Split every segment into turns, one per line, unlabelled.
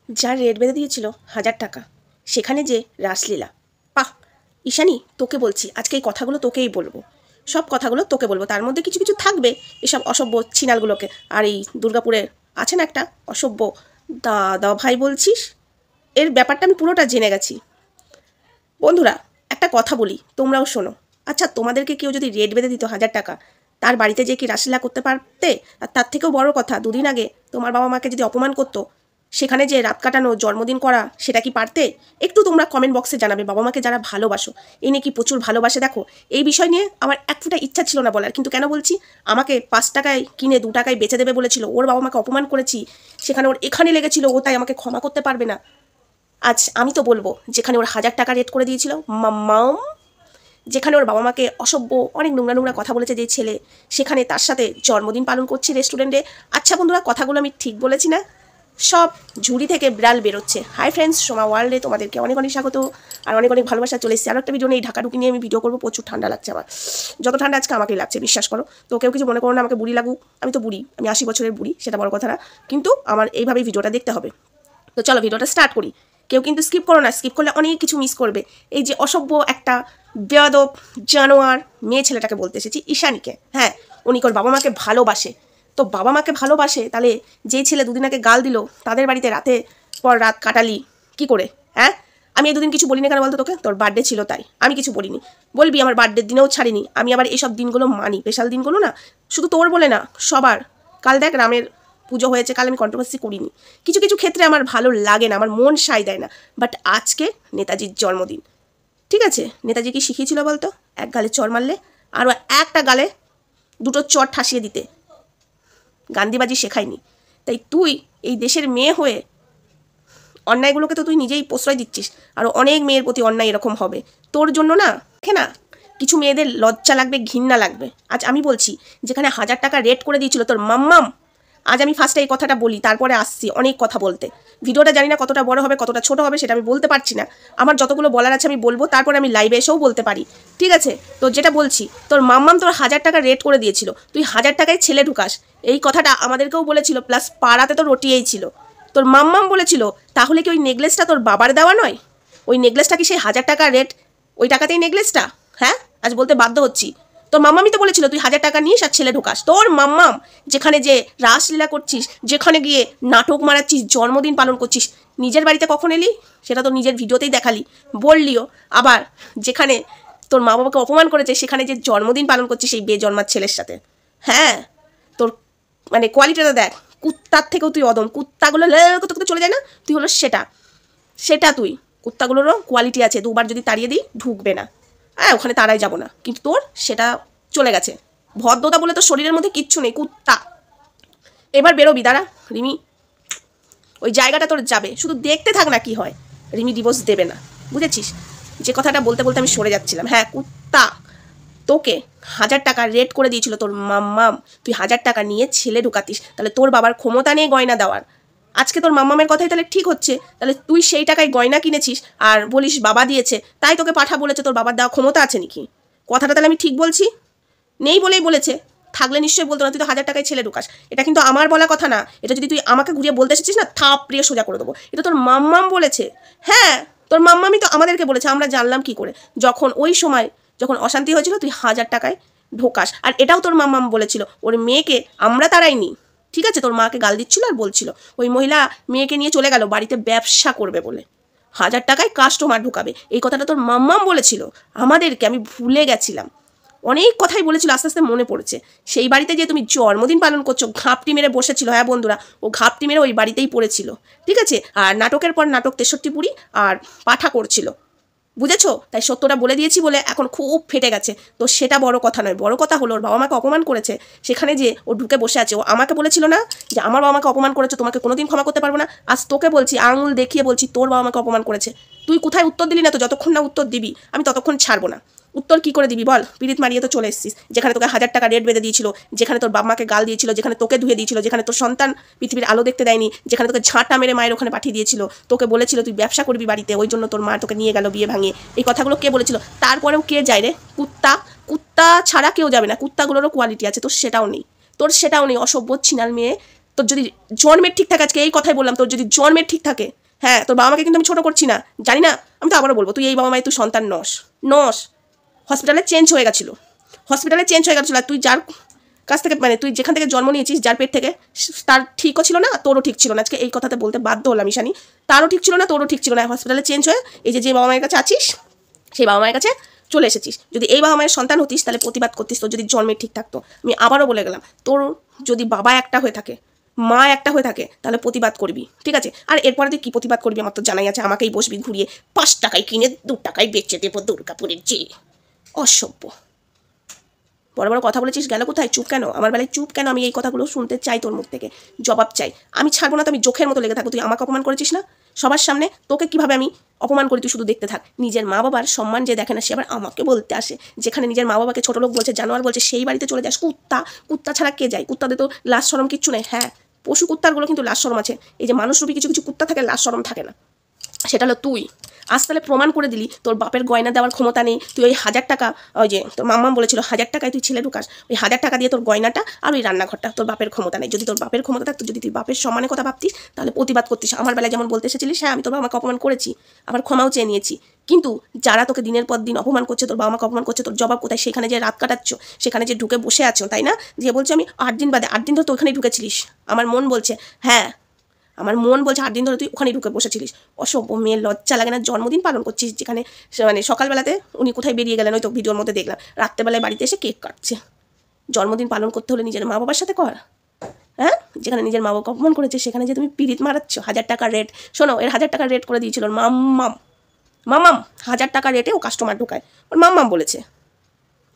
যার রেট বেঁধে দিয়েছিল 1000 টাকা, সেখানে যে রাসলীলা। পাহ ঈশানী, তোকে বলছি আজকে এই কথাগুলো তোকেই বলবো, সব কথাগুলো তোকে বলবো। তার মধ্যে কিছু কিছু থাকবে এসব অসভ্য ছিনালগুলোকে। আর এই দুর্গাপুরের আছে না একটা অসভ্য দাদা ভাই বলছিস, এর ব্যাপারটা আমি পুরোটা জেনে গেছি। বন্ধুরা একটা কথা বলি, তোমরাও শোনো। আচ্ছা, তোমাদেরকে কেউ যদি রেট বেঁধে দিত 1000 টাকা, তার বাড়িতে যে কি রাসলীলা করতে পারতে? আর তার থেকেও বড় কথা, দুদিন আগে তোমার বাবা মাকে যদি অপমান করতো, সেখানে যে রাত কাটানো, জন্মদিন করা, সেটা কি পারতে? একটু তোমরা কমেন্ট বক্সে জানাবে। বাবা মাকে যারা ভালোবাসো, এই নিয়ে কি প্রচুর ভালোবাসে দেখো। এই বিষয় নিয়ে আমার এক ফোঁটা ইচ্ছা ছিল না বলার, কিন্তু কেন বলছি, আমাকে 5 টাকায় কিনে 2 টাকায় বেচে দেবে বলেছিল। ওর বাবা মাকে অপমান করেছি, সেখানে ওর এখানে লেগেছিল, ও তাই আমাকে ক্ষমা করতে পারবে না। আজ আমি তো বলবো, যেখানে ওর 1000 টাকা রেট করে দিয়েছিল মাম্মাম, যেখানে ওর বাবা মাকে অসভ্য অনেক নোংরা নোংরা কথা বলেছে যে ছেলে, সেখানে তার সাথে জন্মদিন পালন করছে রেস্টুরেন্টে। আচ্ছা বন্ধুরা, কথাগুলো আমি ঠিক বলেছি না? সব ঝুড়ি থেকে বিড়াল বেরোচ্ছে। হাই ফ্রেন্ডস, সোমা ওয়ার্ল্ডে তোমাদেরকে অনেক অনেক স্বাগত আর অনেক অনেক ভালোবাসা। চলে এসেছি আরও একটা ভিডিও নিয়ে। ঢাকা ঢুকি নিয়ে আমি ভিডিও করবো। প্রচুর ঠান্ডা লাগছে আমার, যত ঠান্ডা আজকে আমাকেই লাগছে, বিশ্বাস করো। তো কেউ কিছু মনে করো না, আমাকে বুড়ি লাগুক, আমি তো বুড়ি, আমি 80 বছরের বুড়ি, সেটা বড় কথা না, কিন্তু আমার এইভাবেই ভিডিওটা দেখতে হবে। তো চলো ভিডিওটা স্টার্ট করি। কেউ কিন্তু স্কিপ করো না, স্কিপ করলে অনেক কিছু মিস করবে। এই যে অসভ্য একটা বেয়াদব জানোয়ার মেয়ে ছেলেটাকে বলতে এসেছি, ঈশানীকে। হ্যাঁ, উনি ওর বাবা মাকে ভালোবাসে। তো বাবা মাকে ভালোবাসে, তাহলে যেই ছেলে দুদিন আগে গাল দিল, তাদের বাড়িতে রাতে পর রাত কাটালি কি করে? হ্যাঁ, আমি এই দুদিন কিছু বলিনি কেন বলতো তোকে? তোর বার্থডে ছিল তাই আমি কিছু বলিনি। বলবি আমার বার্থডের দিনেও ছাড়িনি আমি, আবার এইসব দিনগুলো মানি, স্পেশাল দিনগুলো না, শুধু তোর বলে না, সবার। কাল দেখ রামের পুজো হয়েছে, কাল আমি কন্ট্রোভার্সি করিনি। কিছু কিছু ক্ষেত্রে আমার ভালো লাগে না, আমার মন সায় দেয় না। বাট আজকে নেতাজির জন্মদিন, ঠিক আছে? নেতাজি কি শিখিয়েছিল বলতো? এক গালে চর মারলে আরও একটা গালে দুটো চর ঠাসিয়ে দিতে, গান্ধীবাজি শেখায়নি। তাই তুই এই দেশের মেয়ে হয়ে অন্যায়গুলোকে তো তুই নিজেই প্রশ্রয় দিচ্ছিস, আর অনেক মেয়ের প্রতি অন্যায় এরকম হবে তোর জন্য না। না, কিছু মেয়েদের লজ্জা লাগবে, ঘৃণা লাগবে। আজ আমি বলছি, যেখানে 1000 টাকা রেট করে দিয়েছিল তোর মাম্মাম, আজ আমি ফার্স্টে এই কথাটা বলি, তারপরে আসছি অনেক কথা বলতে। ভিডিওটা জানি না কতটা বড় হবে কতটা ছোট হবে, সেটা আমি বলতে পারছি না। আমার যতগুলো বলার আছে আমি বলবো, তারপরে আমি লাইভে এসেও বলতে পারি, ঠিক আছে? তো যেটা বলছি, তোর মাম্মাম তোর 1000 টাকা রেট করে দিয়েছিল, তুই 1000 টাকায় ছেলে ঢুকাস, এই কথাটা আমাদেরকেও বলেছিল, প্লাস পাড়াতে তো রটিয়েই ছিল। তোর মাম্মাম বলেছিল, তাহলে কি ওই নেকলেসটা তোর বাবার দেওয়া নয়? ওই নেকলেসটা কি সেই 1000 টাকা রেট, ওই টাকাতেই নেকলেসটা? হ্যাঁ, আজ বলতে বাধ্য হচ্ছি। তোর মাম্মামি তো বলেছিল তুই 1000 টাকা নিস আর ছেলে ঢোকাস। তোর মাম্মাম যেখানে যে রাসলীলা করছিস, যেখানে গিয়ে নাটক মারাচ্ছিস, জন্মদিন পালন করছিস, নিজের বাড়িতে কখন এলি সেটা তো নিজের ভিডিওতেই দেখালি, বললিও। আবার যেখানে তোর মা বাবাকে অপমান করেছে, সেখানে যে জন্মদিন পালন করছিস সেই বেজন্মার ছেলের সাথে। হ্যাঁ, তোর মানে কোয়ালিটিটা দেখ, কুত্তার থেকেও তুই অদম। কুত্তাগুলো করতে চলে যায় না, তুই হলো সেটা। সেটা তুই, কুত্তাগুলোরও কোয়ালিটি আছে, দুবার যদি তাড়িয়ে দিই ঢুকবে না। হ্যাঁ, ওখানে তারাই যাব না, কিন্তু তোর সেটা চলে গেছে। ভদ্রতা বলে তোর শরীরের মধ্যে কিচ্ছু নেই, কুত্তা। এবার বেরোবি, দাঁড়া রিমি, ওই জায়গাটা তোর যাবে, শুধু দেখতে থাক না কি হয়। রিমি ডিভোর্স দেবে না, বুঝেছিস? যে কথাটা বলতে বলতে আমি সরে যাচ্ছিলাম। হ্যাঁ কুত্তা, তোকে 1000 টাকা রেট করে দিয়েছিল তোর মাম্মাম, তুই 1000 টাকা নিয়ে ছেলে ঢুকাতিস, তাহলে তোর বাবার ক্ষমতা নেই গয়না দেওয়ার। আজকে তোর মাম্মামের কথাই তাহলে ঠিক হচ্ছে, তাহলে তুই সেই টাকায় গয়না কিনেছিস আর বলিস বাবা দিয়েছে, তাই তোকে পাঠা বলেছে, তোর বাবার দেওয়া ক্ষমতা আছে নাকি? কথাটা তাহলে আমি ঠিক বলছি? নেই বলেই বলেছে, থাকলে নিশ্চয়ই বলতো না তুই তো 1000 টাকায় ছেলে ঢুকাস। এটা কিন্তু আমার বলা কথা না, এটা যদি তুই আমাকে ঘুরিয়ে বলতে এসেছিস না, থাপ প্রিয় সোজা করে দেবো। এটা তোর মাম্মাম বলেছে। হ্যাঁ, তোর মাম্মামি তো আমাদেরকে বলেছে, আমরা জানলাম কি করে? যখন ওই সময় যখন অশান্তি হয়েছিল তুই 1000 টাকায় ঢোকাস। আর এটাও তোর মাম্মাম বলেছিল, ওর মেয়েকে আমরা তারাইনি, ঠিক আছে? তোর মাকে গাল দিচ্ছিল আর বলছিল ওই মহিলা মেয়েকে নিয়ে চলে গেল বাড়িতে ব্যবসা করবে বলে, 1000 টাকায় কাস্টমার ঢুকাবে, এই কথাটা তোর মাম্মাম বলেছিল আমাদেরকে। আমি ভুলে গেছিলাম, অনেক কথাই বলেছিল, আস্তে আস্তে মনে পড়েছে। সেই বাড়িতে যে তুমি জন্মদিন পালন করছো, ঘাপটি মেরে বসেছিল। হ্যাঁ বন্ধুরা, ও ঘাপটি মেরে ওই বাড়িতেই পড়েছিল, ঠিক আছে? আর নাটকের পর নাটক 63 পুরি আর পাঠা করছিল, বুঝেছো? তাই সত্যটা বলে দিয়েছি বলে এখন খুব ফেটে গেছে। তো সেটা বড় কথা নয়, বড় কথা হলো ওর বাবা মাকে অপমান করেছে, সেখানে যে ও ঢুকে বসে আছে। ও আমাকে বলেছিল না যে আমার বাবা মাকে অপমান করেছে, তোমাকে কোনোদিন ক্ষমা করতে পারবো না। আজ তোকে বলছি, আঙুল দেখিয়ে বলছি, তোর বাবা মাকে অপমান করেছে। তুই কোথায় উত্তর দিলি না? তো যতক্ষণ না উত্তর দিবি আমি ততক্ষণ ছাড়বো না। উত্তর কি করে দিবি বল? পিরিত মারিয়ে তো চলে এসেছিস, যেখানে তোকে 1000 টাকা রেট বেঁধে দিয়েছিল, যেখানে তোর বাবা মাকে গাল দিয়েছিল, যেখানে তোকে ধুয়ে দিয়েছিল, যেখানে তোর সন্তান পৃথিবীর আলো দেখতে দেয়নি, যেখানে তোকে ঝাঁটা মেরে মায়ের ওখানে পাঠিয়ে দিয়েছিল, তোকে বলেছিল তুই ব্যবসা করবি বাড়িতে, ওই জন্য তোর মা তোকে নিয়ে গেল বিয়ে ভাঙিয়ে। এই কথাগুলো কে বলেছিল? তারপরেও কে যায় রে? কুত্তা, কুত্তা ছাড়া কেউ যাবে না, কুত্তাগুলোরও কোয়ালিটি আছে, তোর সেটাও নেই, তোর সেটাও নেই। অসভ্য ছিনাল মেয়ে, তোর যদি জন্মের ঠিক থাকে, আজকে এই কথাই বললাম, তোর যদি জন্মের ঠিক থাকে, হ্যাঁ তোর বাবা মাকে কিন্তু আমি ছোটো করছি না, জানি না, আমি তো আবারও বলবো তুই এই বাবা মায়ের তুই সন্তান নস। হসপিটালে চেঞ্জ হয়ে গেছিলো, আর তুই যার কাছ থেকে মানে তুই যেখান থেকে জন্ম নিয়েছিস, যার পেট থেকে, তার ঠিকও ছিল না, তোরও ঠিক ছিল না। আজকে এই কথাতে বলতে বাধ্য হলাম ঈশানী, তারও ঠিক ছিল না, তোরও ঠিক ছিল না। হসপিটালে চেঞ্জ হয়ে এই যে বাবা মায়ের কাছে আছিস, সেই বাবা মায়ের কাছে চলে এসেছিস। যদি এই বাবা মায়ের সন্তান হতিস তাহলে প্রতিবাদ করতিস, তোর যদি জন্মের ঠিক থাকতো। আমি আবারও বলে গেলাম, তোর যদি বাবা একটা হয়ে থাকে, মা একটা হয়ে থাকে, তাহলে প্রতিবাদ করবি, ঠিক আছে? আর এরপরে তুই কী প্রতিবাদ করবি আমার তো জানাই আছে। আমাকেই বসবি ঘুরিয়ে 5 টাকায় কিনে 2 টাকায় বেচে দেবো দুর্গাপুরের যে অসভ্য। বড় বড় কথা বলেছিস, গেল কোথায়? চুপ কেন? আমার বেলায় চুপ কেন? আমি এই কথাগুলো শুনতে চাই, তোর মুখ থেকে জবাব চাই। আমি ছাড়বো না, তো আমি চোখের মতো লেগে থাকবো। তুই আমাকে অপমান করেছিস না সবার সামনে, তোকে কিভাবে আমি অপমান করি তুই শুধু দেখতে থাক। নিজের মা বাবার সম্মান যে দেখে না, সে আবার আমাকে বলতে আসে। যেখানে নিজের মা বাবাকে ছোট লোক বলছে, জানোয়ার বলছে, সেই বাড়িতে চলে যাস। কুত্তা ছাড়া কে যায়? কুত্তাদের তো লাজ শরম কিচ্ছু নেই। হ্যাঁ, পশু কুত্তারগুলো কিন্তু লাজ শরম আছে। এই যে মানুষরূপী কিছু কিছু কুত্তা থাকে, লাজ শরম থাকে না, সেটা হলো তুই। আজ তাহলে প্রমাণ করে দিলি তোর বাপের গয়না দেওয়ার ক্ষমতা নেই। তুই ওই 1000 টাকা, ওই যে তোর মাম্মা বলেছিল 1000 টাকায় তুই ছেলে ঢুকাস, ওই 1000 টাকা দিয়ে তোর গয়নাটা আর ওই রান্নাঘরটা, তোর বাপের ক্ষমতা নেই। যদি তোর বাপের ক্ষমতা থাকতো, যদি তুই বাপের সম্মানের কথা ভাবতিস, তাহলে প্রতিবাদ করতিস। আমার বেলায় যেমন বলতে এসেছিলিস, হ্যাঁ আমি তোর বাবা মাকে অপমান করেছি, আবার ক্ষমাও চেয়ে নিয়েছি। কিন্তু যারা তোকে দিনের পর দিন অপমান করছে, তোর বাবা মাকে অপমান করছে, তোর জবাব কোথায়? সেখানে যে রাত কাটাচ্ছ, সেখানে যে ঢুকে বসে আছো, তাই না? যে বলছে আমি 8 দিন বাদে, 8 দিন ধরে তো ওখানেই ঢুকেছিলিস। আমার মন বলছে, হ্যাঁ আমার মন বলছে 8 দিন ধরে তুই ওখানেই ঢুকে বসেছিলিস। অসভ্য মেয়ে, লজ্জা লাগে না? জন্মদিন পালন করছিস যেখানে মানে সকালবেলাতে উনি কোথায় বেরিয়ে গেলেন, ওই তো ভিডিওর মধ্যে দেখলাম, রাত্রেবেলায় বাড়িতে এসে কেক কাটছে। জন্মদিন পালন করতে হলে নিজের মা বাবার সাথে কর। হ্যাঁ, যেখানে নিজের মা বাবাকে অপমান করেছে, সেখানে যে তুমি পিরিত মারাচ্ছ। 1000 টাকার রেট, শোনো, এর 1000 টাকার রেট করে দিয়েছিল ওর মাম্মাম। 1000 টাকার রেটে ও কাস্টমার ঢোকায়, ওর মাম্মাম বলেছে।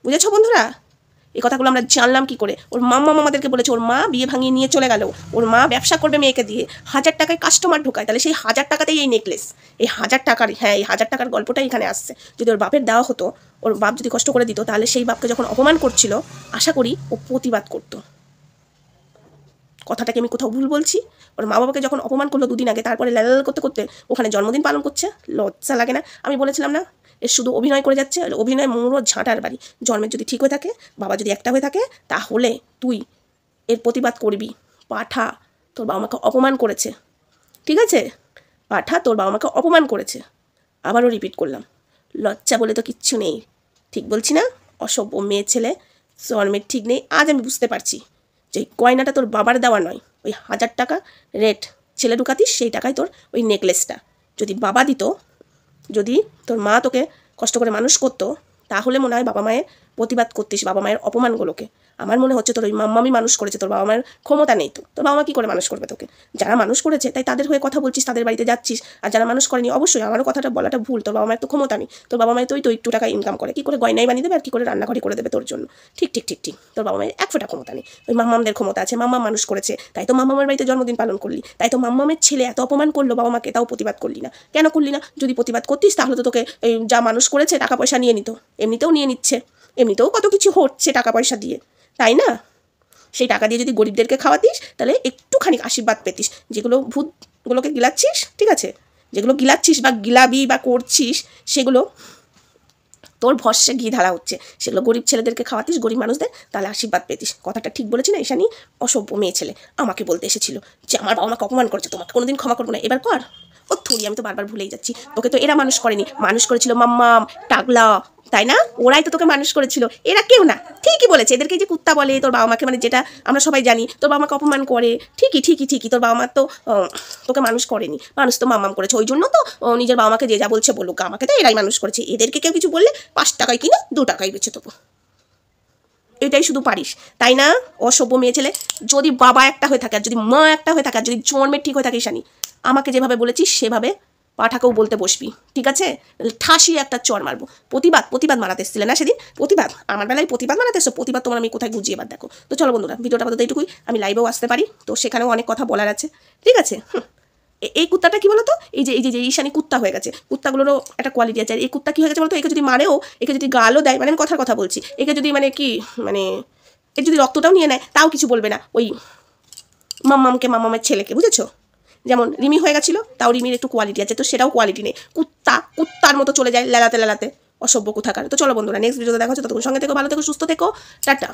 বুঝেছো বন্ধুরা? এই কথাগুলো আমরা জানলাম কি করে? ওর মাম্মা আমাদেরকে বলেছে, ওর মা বিয়ে ভাঙিয়ে নিয়ে চলে গেল, ওর মা ব্যবসা করবে মেয়েকে দিয়ে, 1000 টাকায় কাস্টমার ঢোকায়। তাহলে সেই 1000 টাকাতেই এই নেকলেস, এই 1000 টাকার, হ্যাঁ এই 1000 টাকার গল্পটাই এখানে আসছে। যদি ওর বাপের দেওয়া হতো, ওর বাপ যদি কষ্ট করে দিত, তাহলে সেই বাপকে যখন অপমান করছিল, আশা করি ও প্রতিবাদ করতো। কথাটাকে আমি কোথাও ভুল বলছি? ওর মা বাবাকে যখন অপমান করলো 2 দিন আগে, তারপরে লাল করতে করতে ওখানে জন্মদিন পালন করছে। লজ্জা লাগে না? আমি বলেছিলাম না, এর শুধু অভিনয় করে যাচ্ছে। অভিনয় মুড়ো ঝাঁটার বাড়ি। জন্মের যদি ঠিক হয়ে থাকে, বাবা যদি একটা হয়ে থাকে, তাহলে তুই এর প্রতিবাদ করবি। পাঠা তোর বাবা মাকে অপমান করেছে, ঠিক আছে? পাঠা তোর বাবা মাকে অপমান করেছে। আবারও রিপিট করলাম, লজ্জা বলে তো কিচ্ছু নেই। ঠিক বলছি না? অসভ্য মেয়ে ছেলে, জন্মের ঠিক নেই। আজ আমি বুঝতে পারছি যে গয়নাটা তোর বাবার দেওয়া নয়, ওই 1000 টাকা রেট ছেলে ঢুকাতিস, সেই টাকায় তোর ওই নেকলেসটা। যদি বাবা দিত, যদি তোর মা তোকে কষ্ট করে মানুষ করতো, তাহলে মনে হয় বাবা মায়ের প্রতিবাদ করতিস, বাবা মায়ের অপমানগুলোকে। আমার মনে হচ্ছে তোর ওই মাম্মামি মানুষ করেছে, তোর বাবা মায়ের ক্ষমতা নেই। তো তোর বাবা মা কী করে মানুষ করবে তোকে? যারা মানুষ করেছে তাই তাদের হয়ে কথা বলছিস, তাদের বাড়িতে যাচ্ছিস। আর যারা মানুষ করেনি, অবশ্যই আমারও কথাটা বলাটা ভুল, তোর বাবা মায়ের তো ক্ষমতা নেই। তোর বাবা মায়ের তো একটু টাকা ইনকাম করে, কী করে গয়নাই বানিয়ে দেবে আর কী করে রান্নাঘরে করে দেবে তোর জন্য? ঠিক ঠিক ঠিক ঠিক, তোর বাবা মায়ের 1 ফোঁটা ক্ষমতা নেই। ওই মাম্মামদের ক্ষমতা আছে, মাম্মা মানুষ করেছে, তাই তো মাম্মামের বাড়িতে জন্মদিন পালন করলি, তাই তো মাম্মামের ছেলে এত অপমান করলো বাবা মাকে, তাও প্রতিবাদ করলি না। কেন করলি না? যদি প্রতিবাদ করতিস, তাহলে তো তোকে এই যা মানুষ করেছে টাকা পয়সা নিয়ে নিত। এমনিতেও নিয়ে নিচ্ছে, এমনিতেও কত কিছু হচ্ছে টাকা পয়সা দিয়ে, তাই না? সেই টাকা দিয়ে যদি গরিবদেরকে খাওয়াতিস, তাহলে একটুখানি আশীর্বাদ পেতিস। যেগুলো ভূতগুলোকে গিলাচ্ছিস, ঠিক আছে, যেগুলো গিলাচ্ছিস বা গিলাবি বা করছিস, সেগুলো তোর ভস্যে ঘি ঢালা হচ্ছে। সেগুলো গরিব ছেলেদেরকে খাওয়াতিস, গরিব মানুষদের, তাহলে আশীর্বাদ পেতিস। কথাটা ঠিক বলেছি না ঈশানী? অসভ্য মেয়ে ছেলে আমাকে বলতে এসেছিল যে আমার বাবা মাকে অপমান করেছে, তোমাকে কোনোদিন ক্ষমা করবো না। এবার কর। ও থুরি, আমি তো বারবার ভুলেই যাচ্ছি। তোকে তো এরা মানুষ করেনি, মানুষ করেছিল মাম্মাম, টাগলা, তাই না? ওরাই তো তোকে মানুষ করেছিল, এরা কেউ না। ঠিকই বলেছে, এদেরকে যে কুত্তা বলে তোর বাবা মাকে, মানে যেটা আমরা সবাই জানি, তোর বাবা মাকে অপমান করে। ঠিকই ঠিকই ঠিকই, তোর বাবা মা তো তোকে মানুষ করেনি, মানুষ তো মাম্মাম করেছে। ওই জন্য তো নিজের বাবা মাকে যে যা বলছে বলুক, আমাকে তো এরাই মানুষ করেছে। এদেরকে কেউ কিছু বললে 5 টাকায় কিনা 2 টাকায় বেচে দেবো। এটাই শুধু পারিস, তাই না? অসভ্য মেয়ে ছেলে। যদি বাবা একটা হয়ে থাকে, আর যদি মা একটা হয়ে থাকে, আর যদি জন্মের ঠিক হয়ে থাকে ঈশানী, আমাকে যেভাবে বলেছিস সেভাবে পাঠাকেও বলতে বসবি, ঠিক আছে? ঠাসি একটা চর মারবো। প্রতিবাদ মারাতে এসেছিলে না সেদিন? প্রতিবাদ আমার বেলায় প্রতিবাদ মারাতে এসছো? প্রতিবাদ তোমার আমি কোথায় বুঝিয়ে এবার দেখো। তো চলো বন্ধুরা, ভিডিওটা আপাতত এইটুকুই। আমি লাইভেও আসতে পারি, তো সেখানেও অনেক কথা বলার আছে, ঠিক আছে? এই কুত্তাটা কি বলতো, এই যে ঈশানী কুত্তা হয়ে গেছে, কুত্তাগুলোরও একটা কোয়ালিটি আছে। এই কুত্তা কি হয়ে গেছে বলতো, একে যদি মারেও, একে যদি গালও দেয়, মানে আমি কথার কথা বলছি, একে যদি মানে কি মানে এর যদি রক্তটাও নিয়ে নেয়, তাও কিছু বলবে না ওই মাম্মামের ছেলেকে, বুঝেছো? যেমন রিমি হয়ে গেছিলো, তাও রিমির একটু কোয়ালিটি আছে, তো সেটাও কোয়ালিটি নেই। কুত্তার মতো চলে যায় লেলাতে। অসভ্য কোথাকার। তো চলো বন্ধুরা, নেক্সট ভিডিওতে দেখা হচ্ছে। ততক্ষণ সঙ্গে থেকো, ভালো থেকো, সুস্থ থেকো, টাটা।